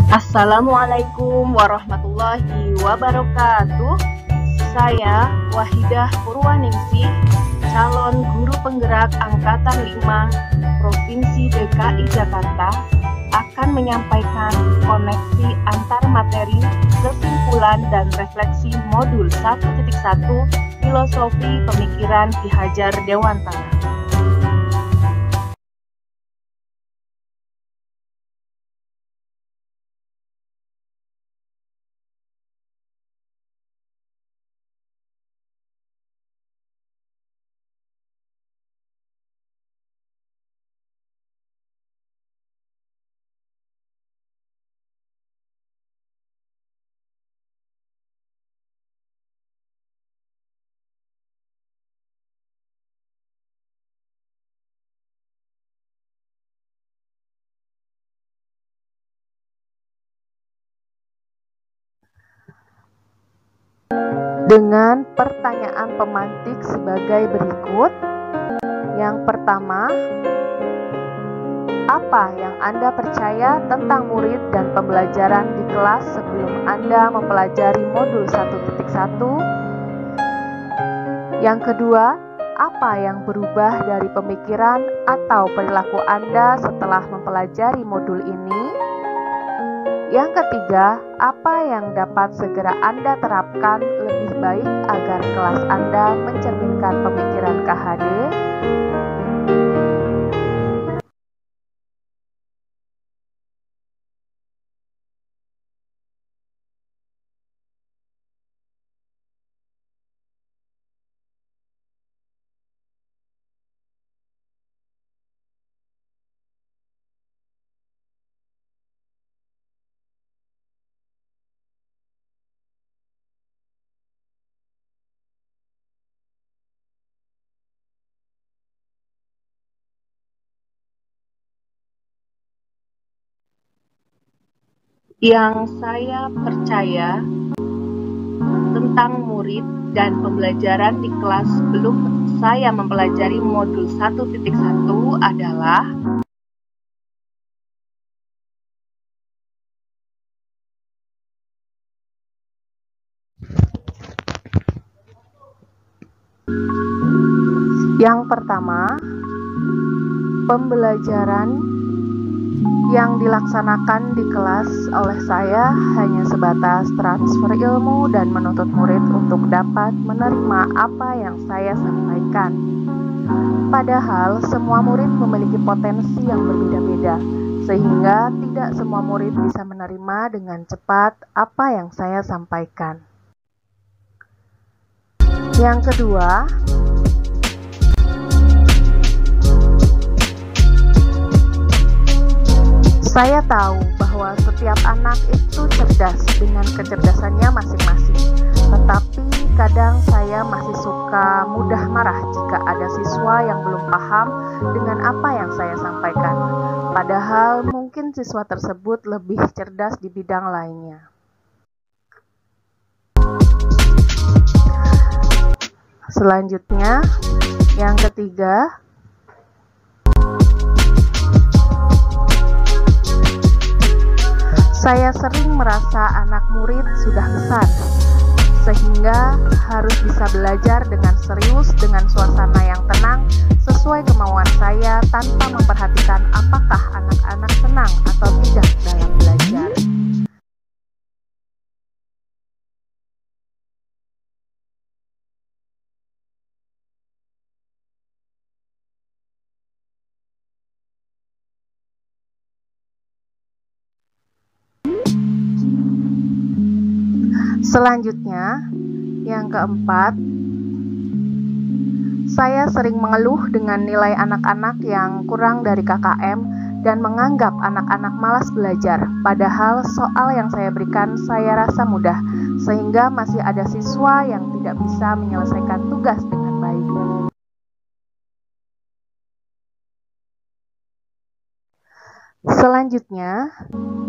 Assalamualaikum warahmatullahi wabarakatuh. Saya Wahidah Purwaningsih, calon guru penggerak Angkatan 5 Provinsi DKI Jakarta, akan menyampaikan koneksi antar materi, kesimpulan dan refleksi modul 1.1 Filosofi Pemikiran Ki Hajar Dewantara. Dengan pertanyaan pemantik sebagai berikut. Yang pertama, apa yang Anda percaya tentang murid dan pembelajaran di kelas sebelum Anda mempelajari modul 1.1? Yang kedua, apa yang berubah dari pemikiran atau perilaku Anda setelah mempelajari modul ini? Yang ketiga, apa yang dapat segera Anda terapkan lebih baik agar kelas Anda mencerminkan pemikiran KHD? Yang saya percaya tentang murid dan pembelajaran di kelas sebelum saya mempelajari modul 1.1 adalah yang pertama, pembelajaran yang dilaksanakan di kelas oleh saya hanya sebatas transfer ilmu dan menuntut murid untuk dapat menerima apa yang saya sampaikan. Padahal semua murid memiliki potensi yang berbeda-beda, sehingga tidak semua murid bisa menerima dengan cepat apa yang saya sampaikan. Yang kedua, saya tahu bahwa setiap anak itu cerdas dengan kecerdasannya masing-masing. Tetapi kadang saya masih suka mudah marah jika ada siswa yang belum paham dengan apa yang saya sampaikan. Padahal mungkin siswa tersebut lebih cerdas di bidang lainnya. Selanjutnya, yang ketiga, saya sering merasa anak murid sudah besar, sehingga harus bisa belajar dengan serius dengan suasana yang tenang sesuai kemauan saya tanpa memperhatikan apakah anak-anak senang atau tidak dalam belajar. Selanjutnya, yang keempat, saya sering mengeluh dengan nilai anak-anak yang kurang dari KKM dan menganggap anak-anak malas belajar, padahal soal yang saya berikan saya rasa mudah, sehingga masih ada siswa yang tidak bisa menyelesaikan tugas dengan baik. Selanjutnya,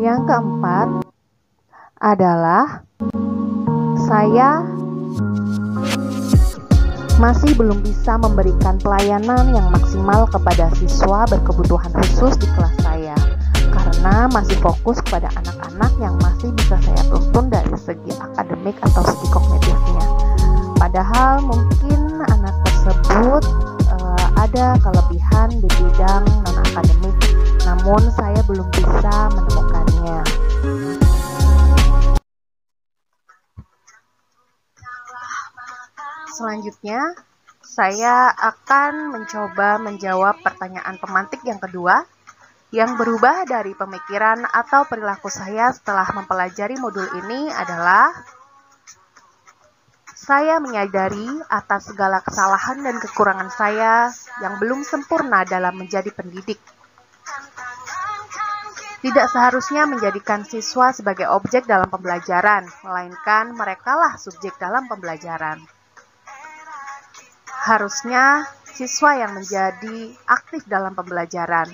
yang keempat adalah saya masih belum bisa memberikan pelayanan yang maksimal kepada siswa berkebutuhan khusus di kelas saya karena masih fokus kepada anak-anak yang masih bisa saya tuntun dari segi akademik atau segi kognitifnya. Padahal mungkin anak tersebut ada kelebihan di bidang non-akademik, namun saya belum bisa menemukannya. Selanjutnya, saya akan mencoba menjawab pertanyaan pemantik yang kedua, yang berubah dari pemikiran atau perilaku saya setelah mempelajari modul ini adalah: saya menyadari atas segala kesalahan dan kekurangan saya yang belum sempurna dalam menjadi pendidik. Tidak seharusnya menjadikan siswa sebagai objek dalam pembelajaran, melainkan merekalah subjek dalam pembelajaran. Harusnya siswa yang menjadi aktif dalam pembelajaran.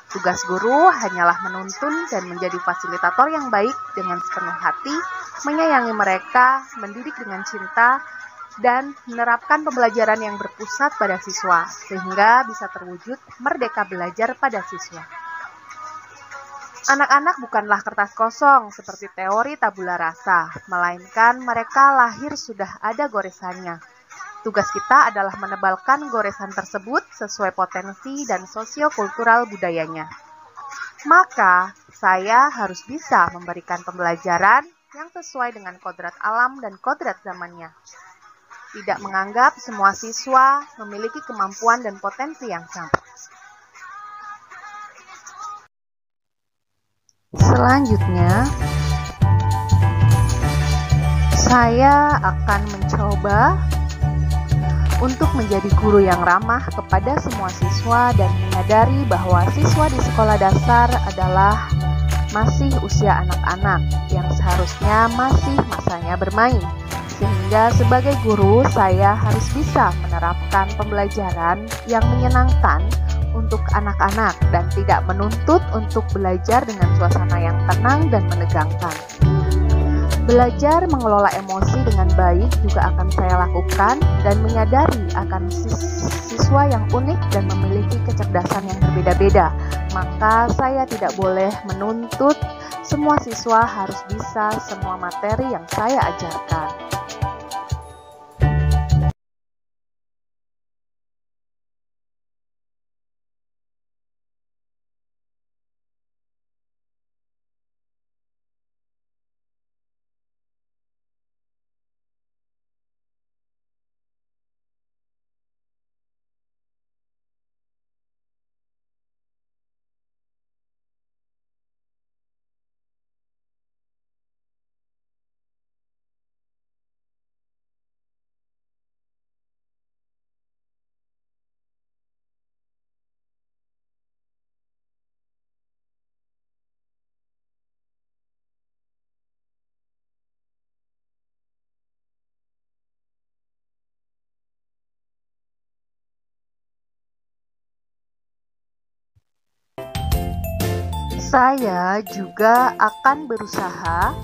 Tugas guru hanyalah menuntun dan menjadi fasilitator yang baik dengan sepenuh hati, menyayangi mereka, mendidik dengan cinta, dan menerapkan pembelajaran yang berpusat pada siswa, sehingga bisa terwujud merdeka belajar pada siswa. Anak-anak bukanlah kertas kosong seperti teori tabula rasa, melainkan mereka lahir sudah ada goresannya. Tugas kita adalah menebalkan goresan tersebut sesuai potensi dan sosiokultural budayanya. Maka, saya harus bisa memberikan pembelajaran yang sesuai dengan kodrat alam dan kodrat zamannya. Tidak menganggap semua siswa memiliki kemampuan dan potensi yang sama. Selanjutnya, saya akan mencoba untuk menjadi guru yang ramah kepada semua siswa dan menyadari bahwa siswa di sekolah dasar adalah masih usia anak-anak yang seharusnya masih masanya bermain. Sehingga sebagai guru saya harus bisa menerapkan pembelajaran yang menyenangkan untuk anak-anak dan tidak menuntut untuk belajar dengan suasana yang tenang dan menegangkan. Belajar mengelola emosi dengan baik juga akan saya lakukan dan menyadari akan siswa yang unik dan memiliki kecerdasan yang berbeda-beda. Maka saya tidak boleh menuntut semua siswa harus bisa semua materi yang saya ajarkan. Saya juga akan berusaha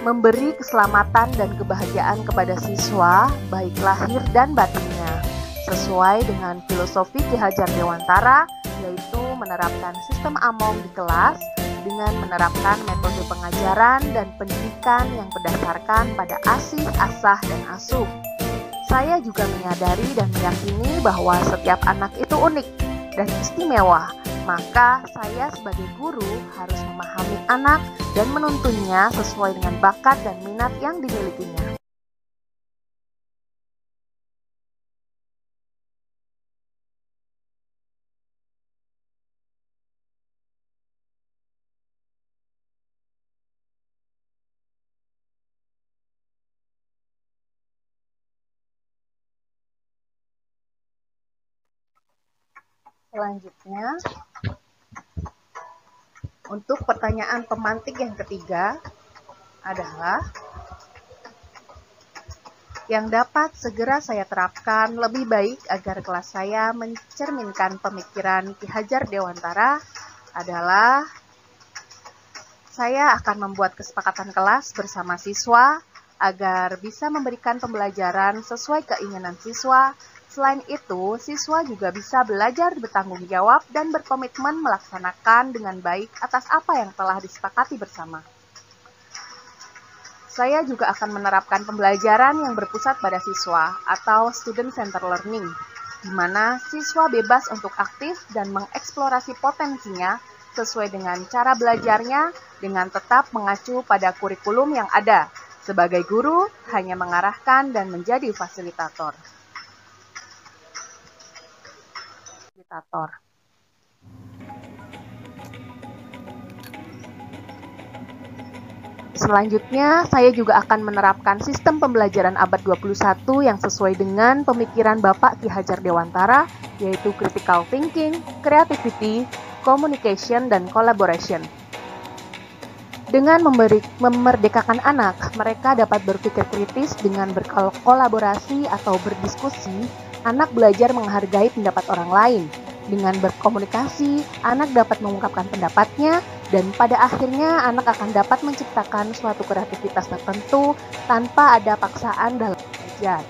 memberi keselamatan dan kebahagiaan kepada siswa, baik lahir dan batinnya, sesuai dengan filosofi Ki Hajar Dewantara, yaitu menerapkan sistem AMONG di kelas dengan menerapkan metode pengajaran dan pendidikan yang berdasarkan pada asih, asah, dan asuh. Saya juga menyadari dan meyakini bahwa setiap anak itu unik dan istimewa. Maka saya sebagai guru harus memahami anak dan menuntunnya sesuai dengan bakat dan minat yang dimilikinya. Selanjutnya, untuk pertanyaan pemantik yang ketiga adalah yang dapat segera saya terapkan lebih baik agar kelas saya mencerminkan pemikiran Ki Hajar Dewantara adalah saya akan membuat kesepakatan kelas bersama siswa agar bisa memberikan pembelajaran sesuai keinginan siswa Selain itu, siswa juga bisa belajar bertanggung jawab dan berkomitmen melaksanakan dengan baik atas apa yang telah disepakati bersama. Saya juga akan menerapkan pembelajaran yang berpusat pada siswa atau student-centered learning, di mana siswa bebas untuk aktif dan mengeksplorasi potensinya sesuai dengan cara belajarnya dengan tetap mengacu pada kurikulum yang ada. Sebagai guru, hanya mengarahkan dan menjadi fasilitator. Selanjutnya, saya juga akan menerapkan sistem pembelajaran abad 21 yang sesuai dengan pemikiran Bapak Ki Hajar Dewantara, yaitu critical thinking, creativity, communication, dan collaboration. Dengan memerdekakan anak, mereka dapat berpikir kritis dengan berkolaborasi atau berdiskusi. Anak belajar menghargai pendapat orang lain. Dengan berkomunikasi, anak dapat mengungkapkan pendapatnya, dan pada akhirnya anak akan dapat menciptakan suatu kreativitas tertentu tanpa ada paksaan dalam belajar.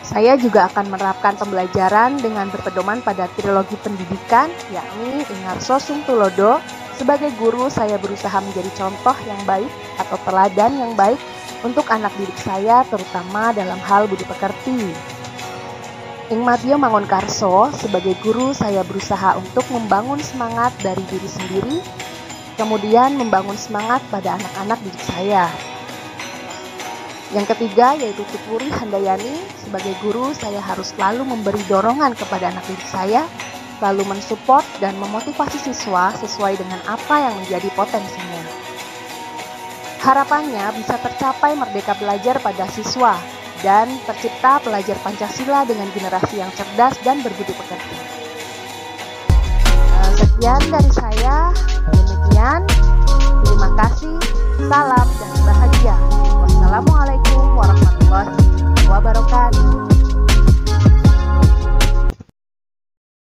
Saya juga akan menerapkan pembelajaran dengan berpedoman pada trilogi pendidikan, yakni Ingarso Sung Tulodo. Sebagai guru, saya berusaha menjadi contoh yang baik atau teladan yang baik untuk anak didik saya, terutama dalam hal budi pekerti. Ingmatio Mangunkarso, sebagai guru saya berusaha untuk membangun semangat dari diri sendiri, kemudian membangun semangat pada anak-anak didik saya. Yang ketiga yaitu Tutwuri Handayani, sebagai guru saya harus selalu memberi dorongan kepada anak didik saya, selalu mensupport dan memotivasi siswa sesuai dengan apa yang menjadi potensinya. Harapannya bisa tercapai merdeka belajar pada siswa dan tercipta pelajar Pancasila dengan generasi yang cerdas dan berbudi pekerti. Sekian dari saya, demikian. Terima kasih, salam dan bahagia. Wassalamualaikum warahmatullahi wabarakatuh.